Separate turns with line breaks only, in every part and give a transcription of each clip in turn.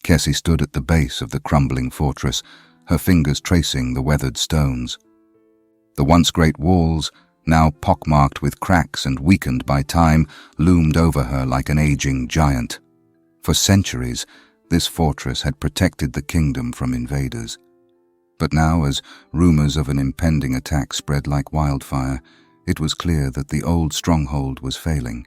Kessie stood at the base of the crumbling fortress, her fingers tracing the weathered stones. The once great walls, now pockmarked with cracks and weakened by time, loomed over her like an aging giant. For centuries, this fortress had protected the kingdom from invaders. But now, as rumors of an impending attack spread like wildfire, it was clear that the old stronghold was failing.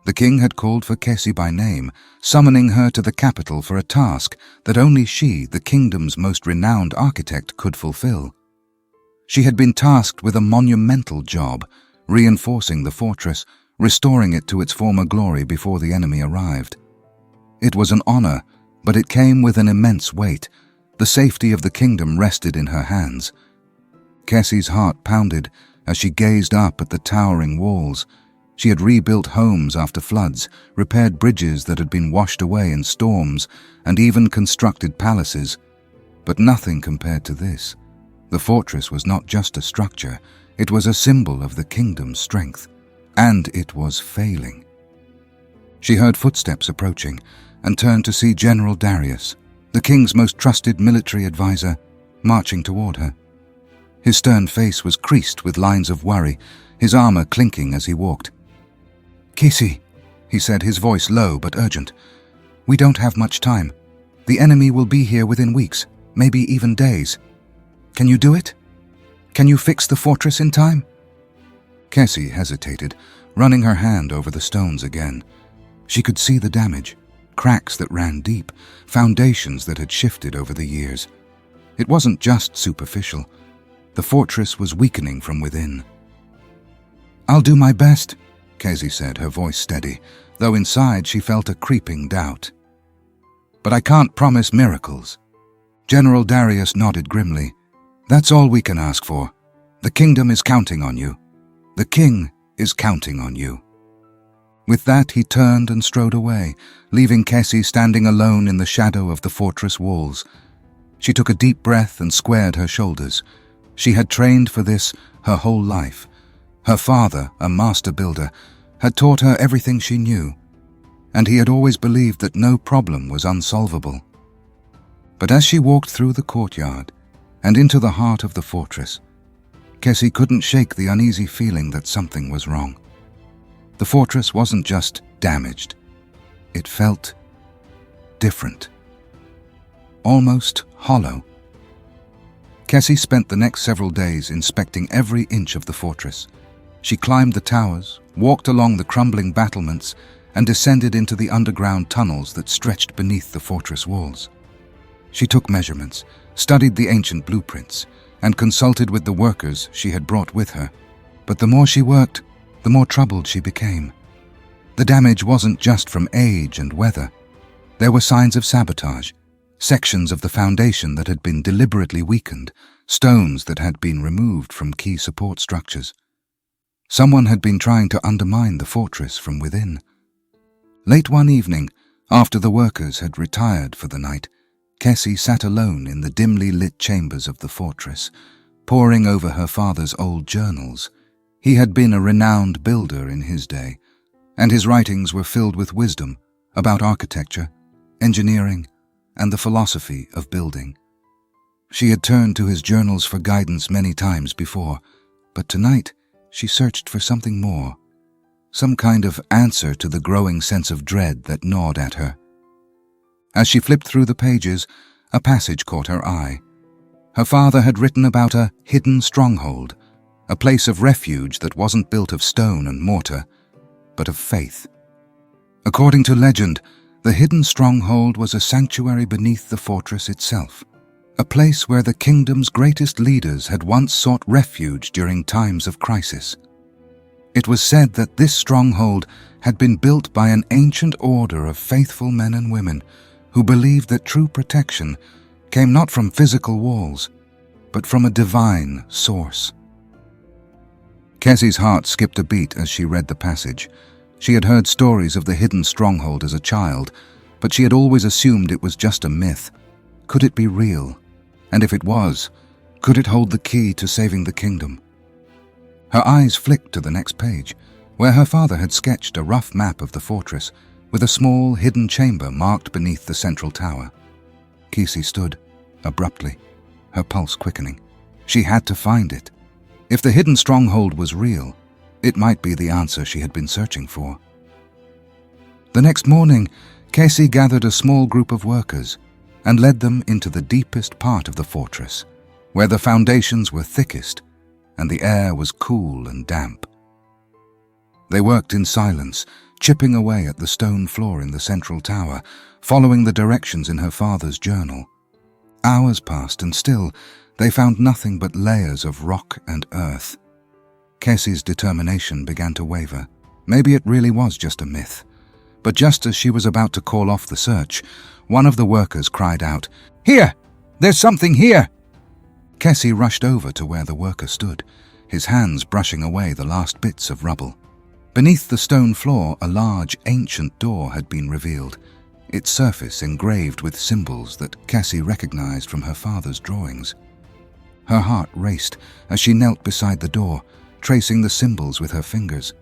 The king had called for Kessie by name, summoning her to the capital for a task that only she, the kingdom's most renowned architect, could fulfill. She had been tasked with a monumental job, reinforcing the fortress, restoring it to its former glory before the enemy arrived. It was an honor, but it came with an immense weight. The safety of the kingdom rested in her hands. Kessie's heart pounded as she gazed up at the towering walls. She had rebuilt homes after floods, repaired bridges that had been washed away in storms, and even constructed palaces. But nothing compared to this. The fortress was not just a structure, it was a symbol of the kingdom's strength. And it was failing. She heard footsteps approaching and turned to see General Darius, the king's most trusted military advisor, marching toward her. His stern face was creased with lines of worry, his armor clinking as he walked. "Kessie," he said, his voice low but urgent, "we don't have much time. The enemy will be here within weeks, maybe even days. Can you do it? Can you fix the fortress in time?" Kessie hesitated, running her hand over the stones again. She could see the damage, cracks that ran deep, foundations that had shifted over the years. It wasn't just superficial. The fortress was weakening from within. "I'll do my best," Kessie said, her voice steady, though inside she felt a creeping doubt. "But I can't promise miracles." General Darius nodded grimly. "That's all we can ask for. The kingdom is counting on you. The king is counting on you." With that, he turned and strode away, leaving Kessie standing alone in the shadow of the fortress walls. She took a deep breath and squared her shoulders. She had trained for this her whole life. Her father, a master builder, had taught her everything she knew, and he had always believed that no problem was unsolvable. But as she walked through the courtyard and into the heart of the fortress, Kessie couldn't shake the uneasy feeling that something was wrong. The fortress wasn't just damaged. It felt different. Almost hollow. Kessie spent the next several days inspecting every inch of the fortress. She climbed the towers, walked along the crumbling battlements, and descended into the underground tunnels that stretched beneath the fortress walls. She took measurements, studied the ancient blueprints, and consulted with the workers she had brought with her. But the more she worked, the more troubled she became. The damage wasn't just from age and weather. There were signs of sabotage, sections of the foundation that had been deliberately weakened, stones that had been removed from key support structures. Someone had been trying to undermine the fortress from within. Late one evening, after the workers had retired for the night, Kessie sat alone in the dimly lit chambers of the fortress, poring over her father's old journals. He had been a renowned builder in his day, and his writings were filled with wisdom about architecture, engineering, and the philosophy of building. She had turned to his journals for guidance many times before, but tonight she searched for something more, some kind of answer to the growing sense of dread that gnawed at her. As she flipped through the pages, a passage caught her eye. Her father had written about a hidden stronghold, a place of refuge that wasn't built of stone and mortar, but of faith. According to legend, the hidden stronghold was a sanctuary beneath the fortress itself, a place where the kingdom's greatest leaders had once sought refuge during times of crisis. It was said that this stronghold had been built by an ancient order of faithful men and women who believed that true protection came not from physical walls, but from a divine source. Kessie's heart skipped a beat as she read the passage. She had heard stories of the hidden stronghold as a child, but she had always assumed it was just a myth. Could it be real? And if it was, could it hold the key to saving the kingdom? Her eyes flicked to the next page, where her father had sketched a rough map of the fortress, with a small, hidden chamber marked beneath the central tower. Casey stood, abruptly, her pulse quickening. She had to find it. If the hidden stronghold was real, it might be the answer she had been searching for. The next morning, Casey gathered a small group of workers and led them into the deepest part of the fortress, where the foundations were thickest and the air was cool and damp. They worked in silence, chipping away at the stone floor in the central tower, following the directions in her father's journal. Hours passed, and still they found nothing but layers of rock and earth. Casey's determination began to waver. Maybe it really was just a myth. But just as she was about to call off the search, one of the workers cried out, "Here! There's something here!" Casey rushed over to where the worker stood, his hands brushing away the last bits of rubble. Beneath the stone floor, a large, ancient door had been revealed, its surface engraved with symbols that Cassie recognized from her father's drawings. Her heart raced as she knelt beside the door, tracing the symbols with her fingers.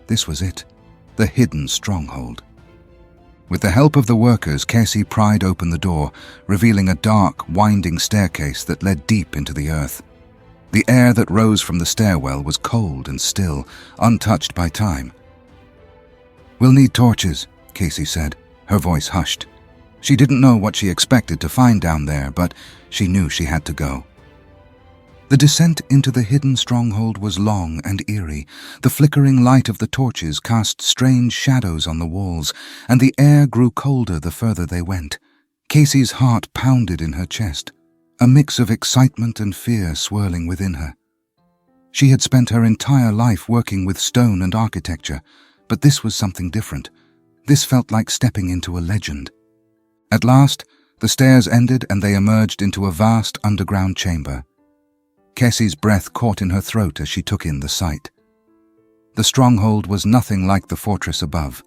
This was it, the hidden stronghold. With the help of the workers, Cassie pried open the door, revealing a dark, winding staircase that led deep into the earth. The air that rose from the stairwell was cold and still, untouched by time. "We'll need torches," Casey said, her voice hushed. She didn't know what she expected to find down there, but she knew she had to go. The descent into the hidden stronghold was long and eerie. The flickering light of the torches cast strange shadows on the walls, and the air grew colder the further they went. Casey's heart pounded in her chest, a mix of excitement and fear swirling within her. She had spent her entire life working with stone and architecture, but this was something different. This felt like stepping into a legend. At last, the stairs ended and they emerged into a vast underground chamber. Cassie's breath caught in her throat as she took in the sight. The stronghold was nothing like the fortress above.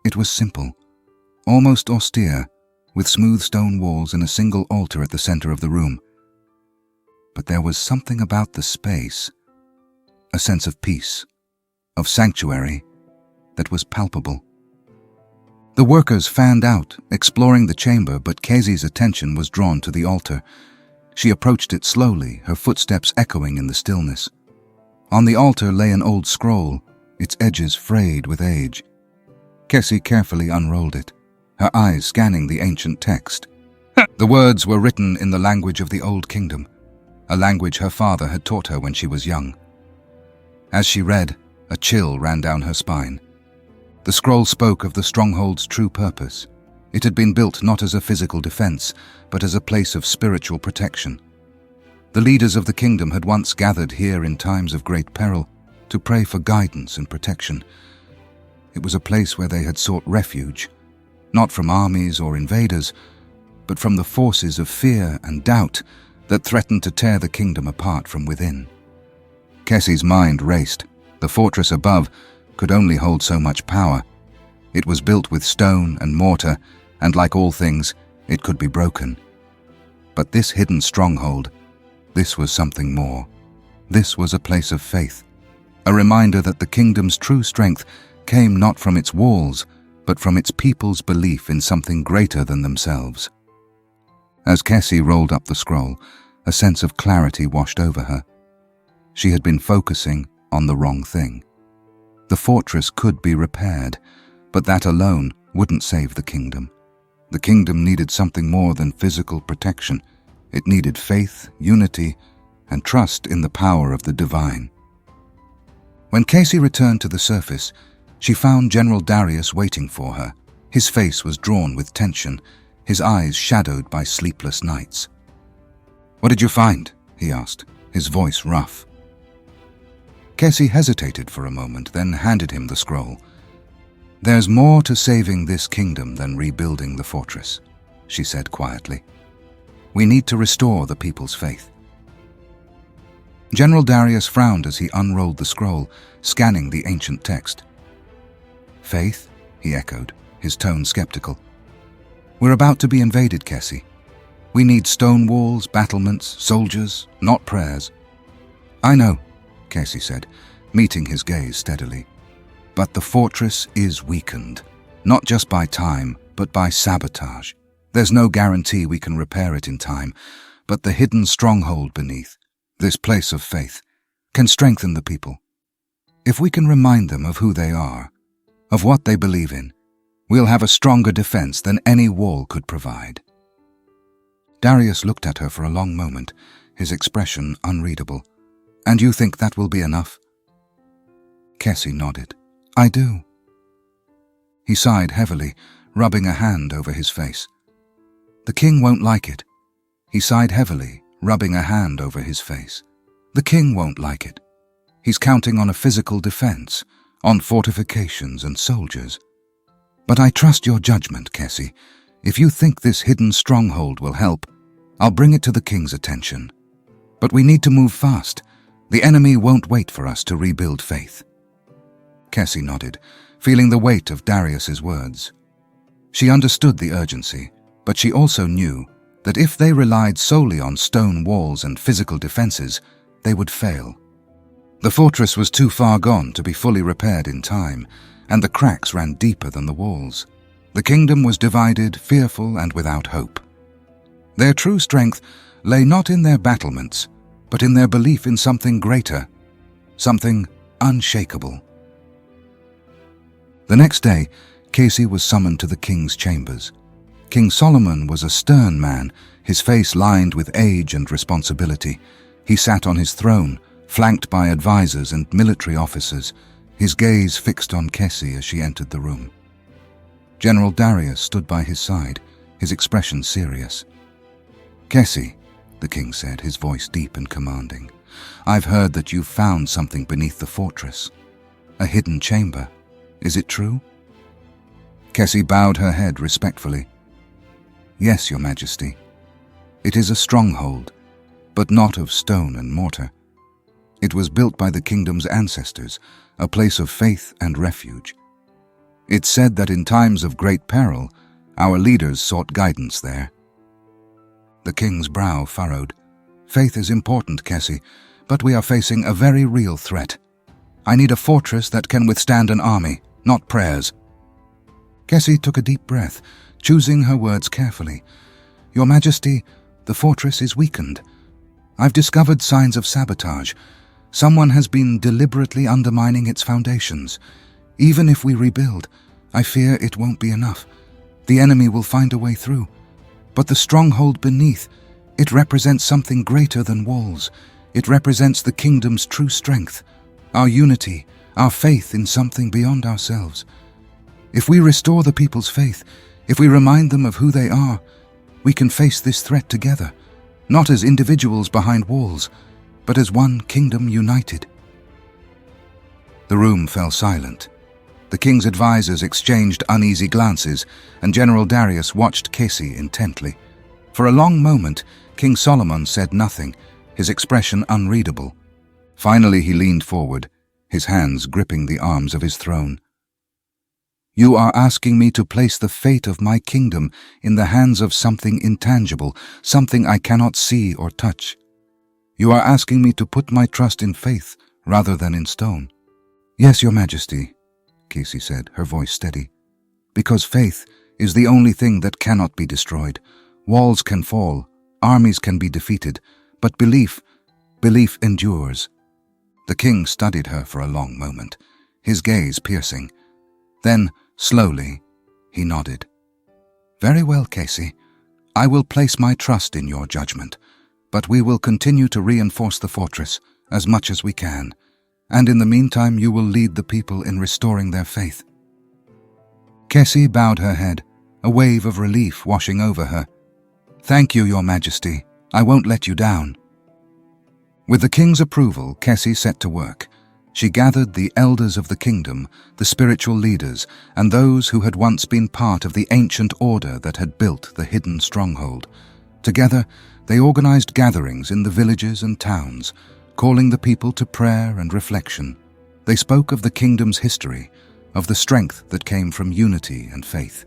It was simple, almost austere, with smooth stone walls and a single altar at the center of the room. But there was something about the space, a sense of peace, of sanctuary, that was palpable. The workers fanned out, exploring the chamber, but Cassie's attention was drawn to the altar. She approached it slowly, her footsteps echoing in the stillness. On the altar lay an old scroll, its edges frayed with age. Cassie carefully unrolled it, her eyes scanning the ancient text. The words were written in the language of the Old Kingdom, a language her father had taught her when she was young. As she read, a chill ran down her spine. The scroll spoke of the stronghold's true purpose. It had been built not as a physical defense, but as a place of spiritual protection. The leaders of the kingdom had once gathered here in times of great peril to pray for guidance and protection. It was a place where they had sought refuge, not from armies or invaders, but from the forces of fear and doubt that threatened to tear the kingdom apart from within. Cassie's mind raced. The fortress above could only hold so much power. It was built with stone and mortar, and like all things, it could be broken. But this hidden stronghold, this was something more. This was a place of faith, a reminder that the kingdom's true strength came not from its walls, but from its people's belief in something greater than themselves. As Cassie rolled up the scroll, a sense of clarity washed over her. She had been focusing on the wrong thing. The fortress could be repaired, but that alone wouldn't save the kingdom. The kingdom needed something more than physical protection. It needed faith, unity, and trust in the power of the divine. When Cassie returned to the surface, she found General Darius waiting for her. His face was drawn with tension, his eyes shadowed by sleepless nights. "What did you find?" he asked, his voice rough. Cassie hesitated for a moment, then handed him the scroll. "There's more to saving this kingdom than rebuilding the fortress," she said quietly. "We need to restore the people's faith." General Darius frowned as he unrolled the scroll, scanning the ancient text. "Faith?" he echoed, his tone skeptical. "We're about to be invaded, Cassie. We need stone walls, battlements, soldiers, not prayers." "I know," Cassie said, meeting his gaze steadily. "But the fortress is weakened. not just by time, but by sabotage. There's no guarantee we can repair it in time, but the hidden stronghold beneath, this place of faith, can strengthen the people. If we can remind them of who they are, of what they believe in, we'll have a stronger defense than any wall could provide. Darius looked at her for a long moment, his expression unreadable. And you think that will be enough? Kessie nodded. I do. He sighed heavily, rubbing a hand over his face. The king won't like it. He sighed heavily, rubbing a hand over his face. The king won't like it. He's counting on a physical defense, on fortifications and soldiers. But I trust your judgment, Kessie. If you think this hidden stronghold will help, I'll bring it to the king's attention. But we need to move fast. The enemy won't wait for us to rebuild faith. Kessie nodded, feeling the weight of Darius's words. She understood the urgency, but she also knew that if they relied solely on stone walls and physical defenses, they would fail. The fortress was too far gone to be fully repaired in time, and the cracks ran deeper than the walls. The kingdom was divided, fearful, and without hope. Their true strength lay not in their battlements, but in their belief in something greater, something unshakable. The next day, Kessie was summoned to the king's chambers. King Solomon was a stern man, his face lined with age and responsibility. He sat on his throne, flanked by advisors and military officers, his gaze fixed on Kessie as she entered the room. General Darius stood by his side, his expression serious. Kessie, the king said, his voice deep and commanding, I've heard that you've found something beneath the fortress. A hidden chamber. Is it true? Kessie bowed her head respectfully. Yes, your majesty. It is a stronghold, but not of stone and mortar. It was built by the kingdom's ancestors, a place of faith and refuge. It's said that in times of great peril, our leaders sought guidance there. The king's brow furrowed. Faith is important, Kessie, but we are facing a very real threat. I need a fortress that can withstand an army, not prayers. Kessie took a deep breath, choosing her words carefully. Your Majesty, the fortress is weakened. I've discovered signs of sabotage. Someone has been deliberately undermining its foundations. Even if we rebuild, I fear it won't be enough. The enemy will find a way through. But the stronghold beneath, it represents something greater than walls. It represents the kingdom's true strength, our unity, our faith in something beyond ourselves. If we restore the people's faith, if we remind them of who they are, we can face this threat together, not as individuals behind walls, but as one kingdom united. The room fell silent. The king's advisors exchanged uneasy glances, and General Darius watched Kessie intently. For a long moment, King Solomon said nothing, his expression unreadable. Finally he leaned forward, his hands gripping the arms of his throne. You are asking me to place the fate of my kingdom in the hands of something intangible, something I cannot see or touch. You are asking me to put my trust in faith rather than in stone. Yes, Your Majesty, Kessie said, her voice steady. Because faith is the only thing that cannot be destroyed. Walls can fall, armies can be defeated, but belief endures. The king studied her for a long moment, his gaze piercing. Then, slowly, he nodded. Very well, Kessie. I will place my trust in your judgment, but we will continue to reinforce the fortress as much as we can, and in the meantime you will lead the people in restoring their faith. Kessie bowed her head, a wave of relief washing over her. Thank you, Your Majesty. I won't let you down. With the king's approval, Kessie set to work. She gathered the elders of the kingdom, the spiritual leaders, and those who had once been part of the ancient order that had built the hidden stronghold. Together, they organized gatherings in the villages and towns, calling the people to prayer and reflection. They spoke of the kingdom's history, of the strength that came from unity and faith.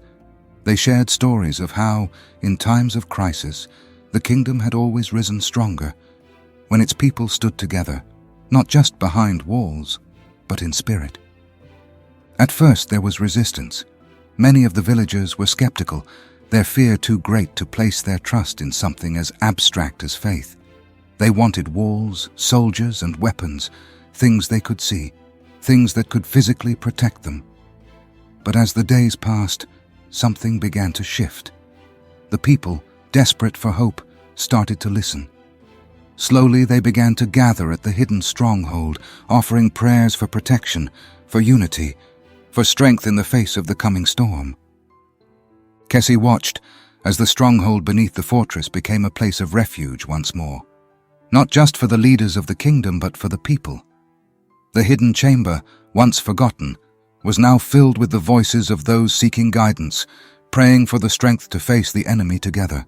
They shared stories of how, in times of crisis, the kingdom had always risen stronger, when its people stood together, not just behind walls, but in spirit. At first there was resistance. Many of the villagers were skeptical, their fear too great to place their trust in something as abstract as faith. They wanted walls, soldiers, and weapons, things they could see, things that could physically protect them. But as the days passed, something began to shift. The people, desperate for hope, started to listen. Slowly they began to gather at the hidden stronghold, offering prayers for protection, for unity, for strength in the face of the coming storm. Kessie watched as the stronghold beneath the fortress became a place of refuge once more. Not just for the leaders of the kingdom, but for the people. The hidden chamber, once forgotten, was now filled with the voices of those seeking guidance, praying for the strength to face the enemy together.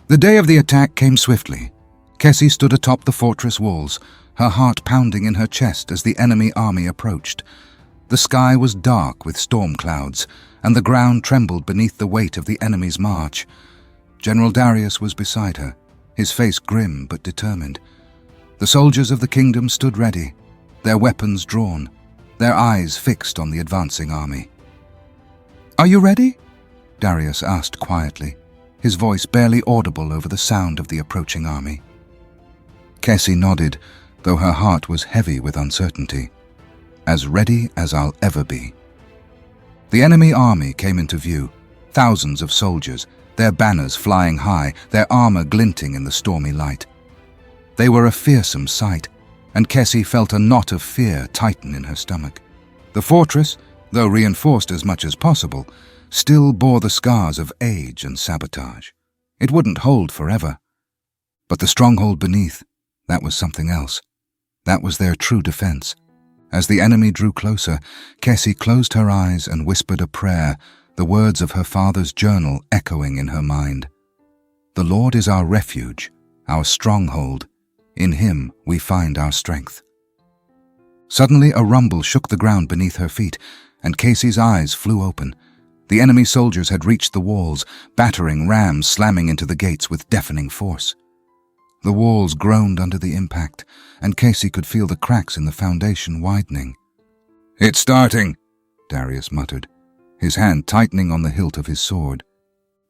The day of the attack came swiftly. Kessie stood atop the fortress walls, her heart pounding in her chest as the enemy army approached. The sky was dark with storm clouds, and the ground trembled beneath the weight of the enemy's march. General Darius was beside her, his face grim but determined. The soldiers of the kingdom stood ready, their weapons drawn, their eyes fixed on the advancing army. "Are you ready?" Darius asked quietly, his voice barely audible over the sound of the approaching army. Kessie nodded, though her heart was heavy with uncertainty. "As ready as I'll ever be." The enemy army came into view, thousands of soldiers, their banners flying high, their armor glinting in the stormy light. They were a fearsome sight, and Kessie felt a knot of fear tighten in her stomach. The fortress, though reinforced as much as possible, still bore the scars of age and sabotage. It wouldn't hold forever. But the stronghold beneath, that was something else. That was their true defense. As the enemy drew closer, Kessie closed her eyes and whispered a prayer, the words of her father's journal echoing in her mind. "The Lord is our refuge, our stronghold. In him we find our strength." Suddenly a rumble shook the ground beneath her feet, and Kessie's eyes flew open. The enemy soldiers had reached the walls, battering rams slamming into the gates with deafening force. The walls groaned under the impact, and Kessie could feel the cracks in the foundation widening. "It's starting," Darius muttered, his hand tightening on the hilt of his sword.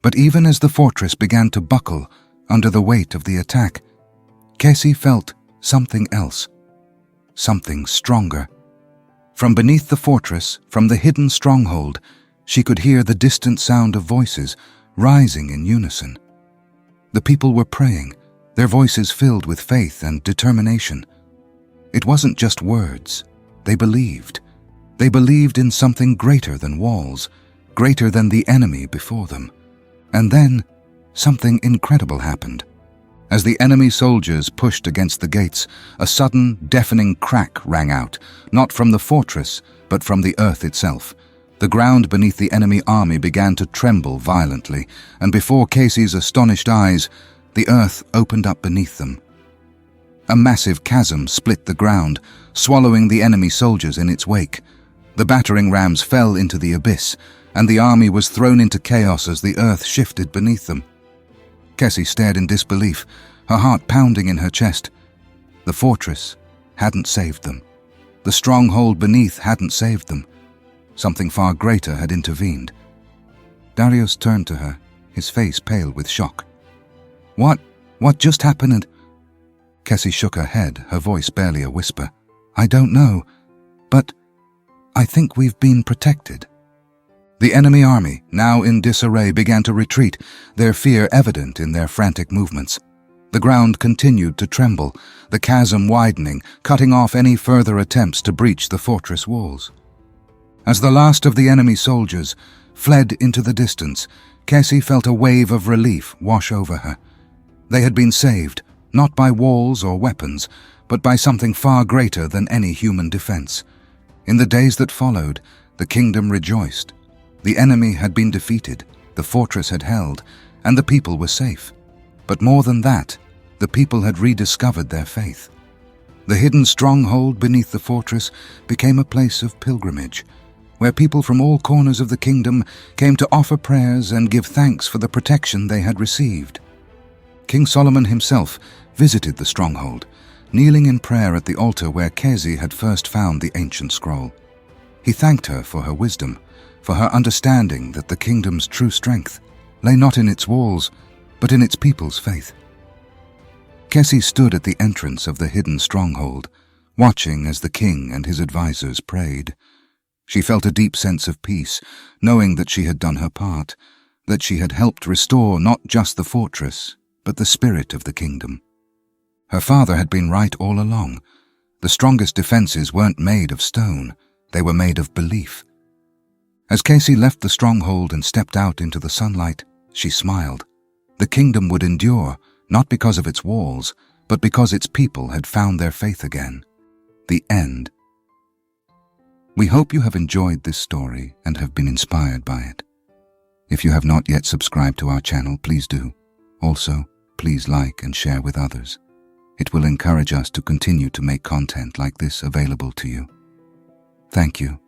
But even as the fortress began to buckle under the weight of the attack, Kessie felt something else, something stronger. From beneath the fortress, from the hidden stronghold, she could hear the distant sound of voices rising in unison. The people were praying, their voices filled with faith and determination. It wasn't just words. They believed. They believed in something greater than walls, greater than the enemy before them. And then, something incredible happened. As the enemy soldiers pushed against the gates, a sudden, deafening crack rang out, not from the fortress, but from the earth itself. The ground beneath the enemy army began to tremble violently, and before Kessie's astonished eyes, the earth opened up beneath them. A massive chasm split the ground, swallowing the enemy soldiers in its wake. The battering rams fell into the abyss, and the army was thrown into chaos as the earth shifted beneath them. Kessie stared in disbelief, her heart pounding in her chest. The fortress hadn't saved them. The stronghold beneath hadn't saved them. Something far greater had intervened. Darius turned to her, his face pale with shock. What just happened?" Kessie shook her head, her voice barely a whisper. "I don't know, but I think we've been protected." The enemy army, now in disarray, began to retreat, their fear evident in their frantic movements. The ground continued to tremble, the chasm widening, cutting off any further attempts to breach the fortress walls. As the last of the enemy soldiers fled into the distance, Kessie felt a wave of relief wash over her. They had been saved, not by walls or weapons, but by something far greater than any human defense. In the days that followed, the kingdom rejoiced. The enemy had been defeated, the fortress had held, and the people were safe. But more than that, the people had rediscovered their faith. The hidden stronghold beneath the fortress became a place of pilgrimage, where people from all corners of the kingdom came to offer prayers and give thanks for the protection they had received. King Solomon himself visited the stronghold, kneeling in prayer at the altar where Kessie had first found the ancient scroll. He thanked her for her wisdom, for her understanding that the kingdom's true strength lay not in its walls, but in its people's faith. Kessie stood at the entrance of the hidden stronghold, watching as the king and his advisors prayed. She felt a deep sense of peace, knowing that she had done her part, that she had helped restore not just the fortress, but the spirit of the kingdom. Her father had been right all along. The strongest defenses weren't made of stone, they were made of belief. As Kessie left the stronghold and stepped out into the sunlight, she smiled. The kingdom would endure, not because of its walls, but because its people had found their faith again. The end. We hope you have enjoyed this story and have been inspired by it. If you have not yet subscribed to our channel, please do. Also, please like and share with others. It will encourage us to continue to make content like this available to you. Thank you.